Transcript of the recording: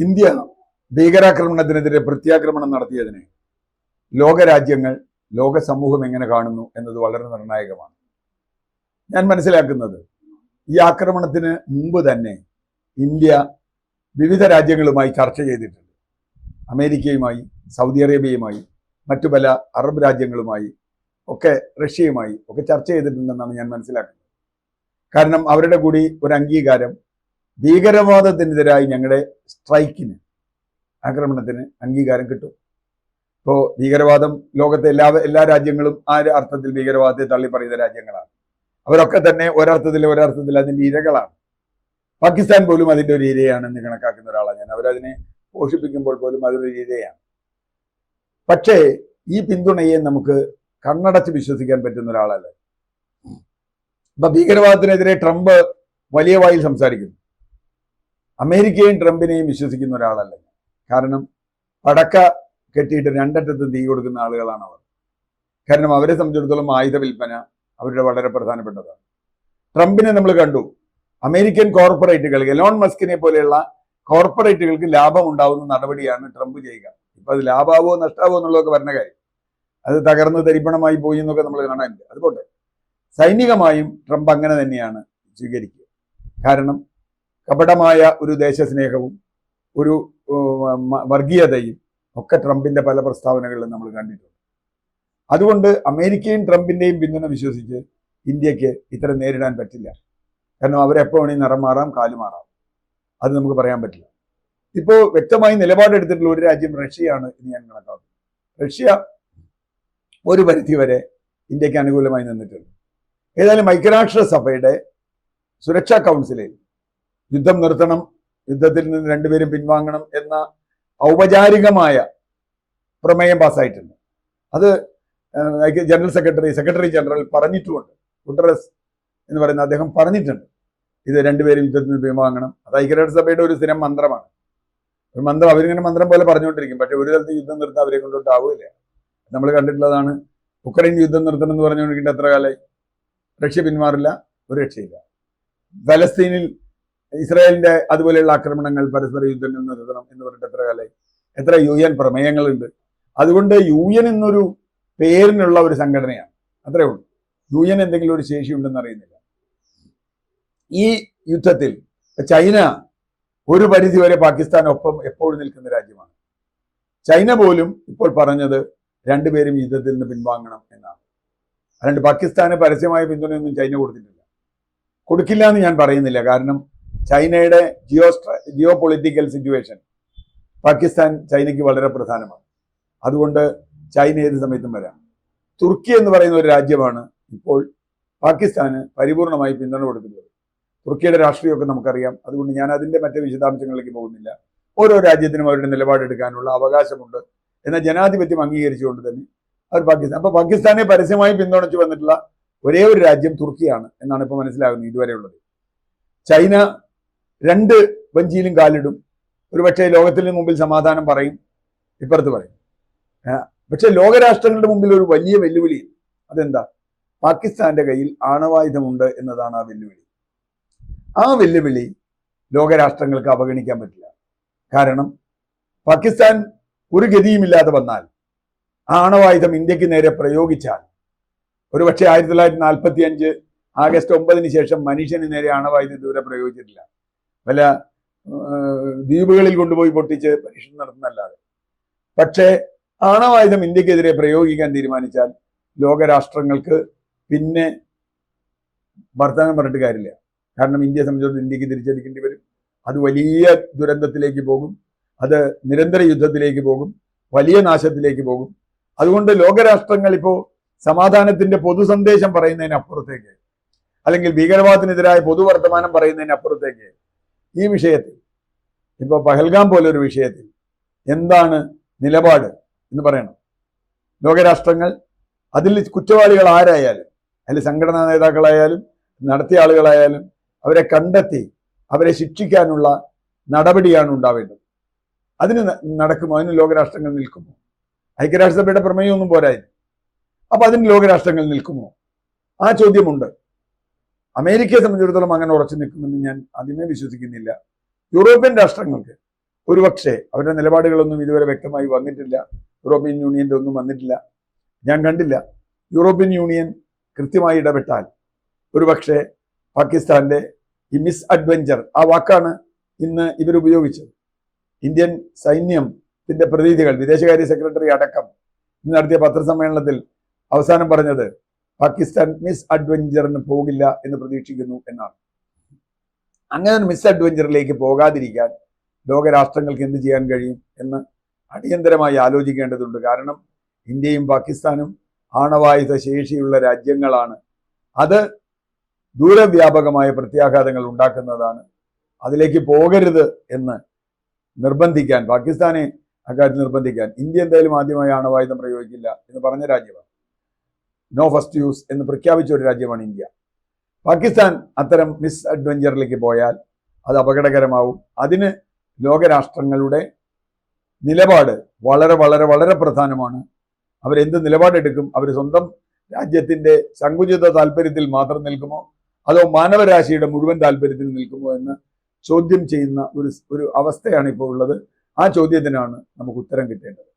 India ഭീകരാക്രമണത്തിനെതിരെ പ്രത്യാക്രമണം നടത്തിയതിനെ ലോകരാജ്യങ്ങൾ, ലോക സമൂഹം എങ്ങനെ കാണുന്നു എന്നത് വളരെ നിർണായകമാണ്. ഞാൻ മനസ്സിലാക്കുന്നത് ഈ ആക്രമണത്തിന് മുമ്പ് തന്നെ ഇന്ത്യ വിവിധ രാജ്യങ്ങളുമായി ചർച്ച ചെയ്തിട്ടുണ്ട്. അമേരിക്കയുമായി, സൗദി അറേബ്യയുമായി, മറ്റു പല അറബ് രാജ്യങ്ങളുമായി ഒക്കെ, റഷ്യയുമായി ഒക്കെ ചർച്ച ചെയ്തിട്ടുണ്ടെന്നാണ് ഞാൻ മനസ്സിലാക്കുന്നത്. കാരണം അവരുടെ കൂടി ഒരു അംഗീകാരം ഭീകരവാദത്തിനെതിരായി ഞങ്ങളുടെ സ്ട്രൈക്കിന്, ആക്രമണത്തിന് അംഗീകാരം കിട്ടും. ഇപ്പോൾ ഭീകരവാദം ലോകത്തെ എല്ലാ രാജ്യങ്ങളും ആ അർത്ഥത്തിൽ ഭീകരവാദത്തെ തള്ളി പറയുന്ന രാജ്യങ്ങളാണ്. അവരൊക്കെ തന്നെ ഒരർത്ഥത്തിൽ അതിൻ്റെ ഇരകളാണ്. പാകിസ്ഥാൻ പോലും അതിൻ്റെ ഒരു ഇരയാണെന്ന് കണക്കാക്കുന്ന ഒരാളാണ് ഞാൻ. അവരതിനെ പോഷിപ്പിക്കുമ്പോൾ പോലും അതൊരു ഇരയാണ്. പക്ഷേ ഈ പിന്തുണയെ നമുക്ക് കണ്ണടച്ച് വിശ്വസിക്കാൻ പറ്റുന്ന ഒരാളല്ല. ഇപ്പൊ ഭീകരവാദത്തിനെതിരെ ട്രംപ് വലിയ വായിൽ സംസാരിക്കുന്നു. അമേരിക്കയും ട്രംപിനെയും വിശ്വസിക്കുന്ന ഒരാളല്ല. കാരണം പടക്ക കെട്ടിയിട്ട് രണ്ടറ്റത്ത് തീ കൊടുക്കുന്ന ആളുകളാണ് അവർ. കാരണം അവരെ സംബന്ധിച്ചിടത്തോളം ആയുധ വിൽപ്പന അവരുടെ വളരെ പ്രധാനപ്പെട്ടതാണ്. ട്രംപിനെ നമ്മൾ കണ്ടു. അമേരിക്കൻ കോർപ്പറേറ്റുകൾക്ക്, എലോൺ മസ്കിനെ പോലെയുള്ള കോർപ്പറേറ്റുകൾക്ക് ലാഭം ഉണ്ടാവുന്ന നടപടിയാണ് ട്രംപ് ചെയ്യുക. ഇപ്പൊ അത് ലാഭാവോ നഷ്ടാവോ എന്നുള്ളതൊക്കെ പറഞ്ഞ കാര്യം, അത് തകർന്ന് തരിപ്പണമായി പോയി എന്നൊക്കെ നമ്മൾ കാണാനില്ല. അതുകൊണ്ട് സൈനികമായും ട്രംപ് അങ്ങനെ തന്നെയാണ് സ്വീകരിക്കുക. കാരണം കപടമായ ഒരു ദേശസ്നേഹവും ഒരു വർഗീയതയും ഒക്കെ ട്രംപിന്റെ പല പ്രസ്താവനകളിലും നമ്മൾ കണ്ടിട്ടുണ്ട്. അതുകൊണ്ട് അമേരിക്കയും ട്രംപിന്റെയും പിന്തുണ വിശ്വസിച്ച് ഇന്ത്യക്ക് ഇത്തരം നേരിടാൻ പറ്റില്ല. കാരണം അവരെപ്പോൾ വേണമെങ്കിൽ നിറം മാറാം, കാല് മാറാം. അത് നമുക്ക് പറയാൻ പറ്റില്ല. ഇപ്പോൾ വ്യക്തമായി നിലപാടെടുത്തിട്ടുള്ള ഒരു രാജ്യം റഷ്യയാണ് എന്ന് ഞാൻ കണക്കാക്കുന്നു. റഷ്യ ഒരു പരിധി വരെ ഇന്ത്യക്ക് അനുകൂലമായി നിന്നിട്ടുണ്ട്. ഏതായാലും ഐക്യരാഷ്ട്രസഭയുടെ സുരക്ഷാ കൗൺസിലിൽ യുദ്ധം നിർത്തണം, യുദ്ധത്തിൽ നിന്ന് രണ്ടുപേരും പിൻവാങ്ങണം എന്ന ഔപചാരികമായ പ്രമേയം പാസ്സായിട്ടുണ്ട്. അത് സെക്രട്ടറി ജനറൽ പറഞ്ഞിട്ടുമുണ്ട്. ഗുട്ടറസ് എന്ന് പറയുന്ന അദ്ദേഹം പറഞ്ഞിട്ടുണ്ട്, ഇത് രണ്ടുപേരും യുദ്ധത്തിൽ നിന്ന് പിൻവാങ്ങണം. അത് ഐക്യരാഷ്ട്രസഭയുടെ ഒരു സ്ഥിരം മന്ത്രമാണ്. ഒരു മന്ത്രം അവരിങ്ങനെ മന്ത്രം പോലെ പറഞ്ഞുകൊണ്ടിരിക്കും. പക്ഷെ ഒരു തരത്തിൽ യുദ്ധം നിർത്താൻ അവരെ കൊണ്ടോട്ടാവില്ല. നമ്മൾ കണ്ടിട്ടുള്ളതാണ്. ഉക്രൈൻ യുദ്ധം നിർത്തണം എന്ന് പറഞ്ഞുകൊണ്ടിരിക്കേണ്ട എത്ര കാലമായി? റഷ്യ പിന്മാറില്ല, ഒരു രക്ഷയില്ല. ഫലസ്തീനിൽ ഇസ്രായേലിന്റെ അതുപോലെയുള്ള ആക്രമണങ്ങൾ, പരസ്പര യുദ്ധങ്ങൾ നിർത്തണം എന്ന് പറഞ്ഞിട്ട് എത്ര കാലമായി? എത്ര UN പ്രമേയങ്ങളുണ്ട്. അതുകൊണ്ട് UN എന്നൊരു പേരിനുള്ള ഒരു സംഘടനയാണ്, അത്രേ ഉള്ളൂ. UN എന്തെങ്കിലും ഒരു ശേഷി ഉണ്ടെന്ന് അറിയുന്നില്ല. ഈ യുദ്ധത്തിൽ ചൈന ഒരു പരിധി വരെ പാകിസ്ഥാനൊപ്പം എപ്പോഴും നിൽക്കുന്ന രാജ്യമാണ്. ചൈന പോലും ഇപ്പോൾ പറഞ്ഞത് രണ്ടുപേരും യുദ്ധത്തിൽ നിന്ന് പിൻവാങ്ങണം എന്നാണ്. അതുകൊണ്ട് പാകിസ്ഥാന് പരസ്യമായ പിന്തുണയൊന്നും ചൈന കൊടുത്തിട്ടില്ല, കൊടുക്കില്ല എന്ന് ഞാൻ പറയുന്നില്ല. കാരണം ചൈനയുടെ ജിയോ പൊളിറ്റിക്കൽ സിറ്റുവേഷൻ പാകിസ്ഥാൻ ചൈനയ്ക്ക് വളരെ പ്രധാനമാണ്. അതുകൊണ്ട് ചൈന ഏത് സമയത്തും വരാം. തുർക്കി എന്ന് പറയുന്ന ഒരു രാജ്യമാണ് ഇപ്പോൾ പാകിസ്ഥാന് പരിപൂർണമായി പിന്തുണ കൊടുക്കുന്നത്. തുർക്കിയുടെ രാഷ്ട്രീയമൊക്കെ നമുക്കറിയാം. അതുകൊണ്ട് ഞാൻ അതിന്റെ മറ്റ് വിശദാംശങ്ങളിലേക്ക് പോകുന്നില്ല. ഓരോ രാജ്യത്തിനും അവരുടെ നിലപാടെടുക്കാനുള്ള അവകാശമുണ്ട് എന്ന ജനാധിപത്യം അംഗീകരിച്ചുകൊണ്ട് തന്നെ അവർ പാകിസ്ഥാൻ, അപ്പൊ പാകിസ്ഥാനെ പരസ്യമായി പിന്തുണച്ചു വന്നിട്ടുള്ള ഒരേ ഒരു രാജ്യം തുർക്കിയാണ് എന്നാണ് ഇപ്പോൾ മനസ്സിലാകുന്നത് ഇതുവരെയുള്ളത്. ചൈന രണ്ട് വഞ്ചിയിലും കാലിടും. ഒരുപക്ഷെ ലോകത്തിന് മുമ്പിൽ സമാധാനം പറയും, ഇപ്പുറത്ത് പറയും. പക്ഷെ ലോകരാഷ്ട്രങ്ങളുടെ മുമ്പിൽ ഒരു വലിയ വെല്ലുവിളി. അതെന്താ? പാകിസ്ഥാന്റെ കയ്യിൽ ആണവായുധമുണ്ട് എന്നതാണ് ആ വെല്ലുവിളി. ആ വെല്ലുവിളി ലോകരാഷ്ട്രങ്ങൾക്ക് അവഗണിക്കാൻ പറ്റില്ല. കാരണം പാകിസ്ഥാൻ ഒരു ഗതിയുമില്ലാതെ വന്നാൽ, ആ ആണവായുധം ഇന്ത്യക്ക് നേരെ പ്രയോഗിച്ചാൽ, ഒരുപക്ഷെ 1945 ആഗസ്റ്റ് 9 ശേഷം മനുഷ്യന് നേരെ ആണവായുധം ഇതുവരെ പ്രയോഗിച്ചിട്ടില്ല. വല്ല ദ്വീപുകളിൽ കൊണ്ടുപോയി പൊട്ടിച്ച് പരീക്ഷണം നടത്തുന്നല്ലാതെ. പക്ഷേ ആണവായുധം ഇന്ത്യക്കെതിരെ പ്രയോഗിക്കാൻ തീരുമാനിച്ചാൽ ലോകരാഷ്ട്രങ്ങൾക്ക് പിന്നെ വർത്തമാനം പറഞ്ഞിട്ട് കാര്യമില്ല. കാരണം ഇന്ത്യയെ സംബന്ധിച്ചിടത്തോളം ഇന്ത്യക്ക് തിരിച്ചടിക്കേണ്ടി വരും. അത് വലിയ ദുരന്തത്തിലേക്ക് പോകും, അത് നിരന്തര യുദ്ധത്തിലേക്ക് പോകും, വലിയ നാശത്തിലേക്ക് പോകും. അതുകൊണ്ട് ലോകരാഷ്ട്രങ്ങൾ ഇപ്പോൾ സമാധാനത്തിന്റെ പൊതു സന്ദേശം പറയുന്നതിനപ്പുറത്തേക്ക്, അല്ലെങ്കിൽ ഭീകരവാദത്തിനെതിരായ പൊതുവർത്തമാനം പറയുന്നതിനപ്പുറത്തേക്ക് ഈ വിഷയത്തിൽ, ഇപ്പോൾ പഹൽഗാം പോലൊരു വിഷയത്തിൽ എന്താണ് നിലപാട് എന്ന് പറയണം. ലോകരാഷ്ട്രങ്ങൾ അതിൽ കുറ്റവാളികൾ ആരായാലും, അതിൽ സംഘടനാ നേതാക്കളായാലും നടത്തിയ ആളുകളായാലും അവരെ കണ്ടെത്തി അവരെ ശിക്ഷിക്കാനുള്ള നടപടിയാണ് ഉണ്ടാവേണ്ടത്. അതിന് നടക്കുമോ? അതിന് ലോകരാഷ്ട്രങ്ങൾ നിൽക്കുമോ? ഐക്യരാഷ്ട്രസഭയുടെ പ്രമേയമൊന്നും പോരായിരുന്നു. അപ്പൊ അതിന് ലോകരാഷ്ട്രങ്ങൾ നിൽക്കുമോ? ആ ചോദ്യമുണ്ട്. അമേരിക്കയെ സംബന്ധിച്ചിടത്തോളം അങ്ങനെ ഉറച്ചു നിൽക്കുമെന്ന് ഞാൻ ആദ്യമേ വിശ്വസിക്കുന്നില്ല. യൂറോപ്യൻ രാഷ്ട്രങ്ങൾക്ക് ഒരുപക്ഷെ അവരുടെ നിലപാടുകളൊന്നും ഇതുവരെ വ്യക്തമായി വന്നിട്ടില്ല. യൂറോപ്യൻ യൂണിയന്റെ ഒന്നും വന്നിട്ടില്ല, ഞാൻ കണ്ടില്ല. യൂറോപ്യൻ യൂണിയൻ കൃത്യമായി ഇടപെട്ടാൽ ഒരുപക്ഷെ പാകിസ്ഥാന്റെ ഈ മിസ് അഡ്വഞ്ചർ, ആ വാക്കാണ് ഇന്ന് ഇവരുപയോഗിച്ചത്. ഇന്ത്യൻ സൈന്യത്തിന്റെ പ്രതിനിധികൾ, വിദേശകാര്യ സെക്രട്ടറി അടക്കം ഇന്ന് നടത്തിയ പത്രസമ്മേളനത്തിൽ അവസാനം പറഞ്ഞത് പാകിസ്ഥാൻ മിസ് അഡ്വഞ്ചറിന് പോകില്ല എന്ന് പ്രതീക്ഷിക്കുന്നു എന്നാണ്. അങ്ങനെ ഒരു മിസ് അഡ്വഞ്ചറിലേക്ക് പോകാതിരിക്കാൻ ലോകരാഷ്ട്രങ്ങൾക്ക് എന്ത് ചെയ്യാൻ കഴിയും എന്ന് അടിയന്തരമായി ആലോചിക്കേണ്ടതുണ്ട്. കാരണം ഇന്ത്യയും പാകിസ്ഥാനും ആണവായുധ ശേഷിയുള്ള രാജ്യങ്ങളാണ്. അത് ദൂരവ്യാപകമായ പ്രത്യാഘാതങ്ങൾ ഉണ്ടാക്കുന്നതാണ്. അതിലേക്ക് പോകരുത് എന്ന് നിർബന്ധിക്കാൻ, പാകിസ്ഥാനെ അക്കാര്യത്തിൽ നിർബന്ധിക്കാൻ, ഇന്ത്യ എന്തായാലും ആദ്യമായി ആണവായുധം പ്രയോഗിക്കില്ല എന്ന് പറഞ്ഞ രാജ്യമാണ്. നോ ഫസ്റ്റ് യൂസ് എന്ന് പ്രഖ്യാപിച്ച ഒരു രാജ്യമാണ് ഇന്ത്യ. പാകിസ്ഥാൻ അത്തരം മിസ് അഡ്വഞ്ചറിലേക്ക് പോയാൽ അത് അപകടകരമാവും. അതിന് ലോകരാഷ്ട്രങ്ങളുടെ നിലപാട് വളരെ വളരെ വളരെ പ്രധാനമാണ്. അവരെന്ത് നിലപാടെടുക്കും? അവർ സ്വന്തം രാജ്യത്തിന്റെ സങ്കുചിത താല്പര്യത്തിൽ മാത്രം നിൽക്കുമോ, അതോ മാനവരാശിയുടെ മുഴുവൻ താല്പര്യത്തിൽ നിൽക്കുമോ എന്ന് ചോദ്യം ചെയ്യുന്ന ഒരു അവസ്ഥയാണ് ഇപ്പോൾ ഉള്ളത്. ആ ചോദ്യത്തിനാണ് നമുക്ക് ഉത്തരം കിട്ടേണ്ടത്.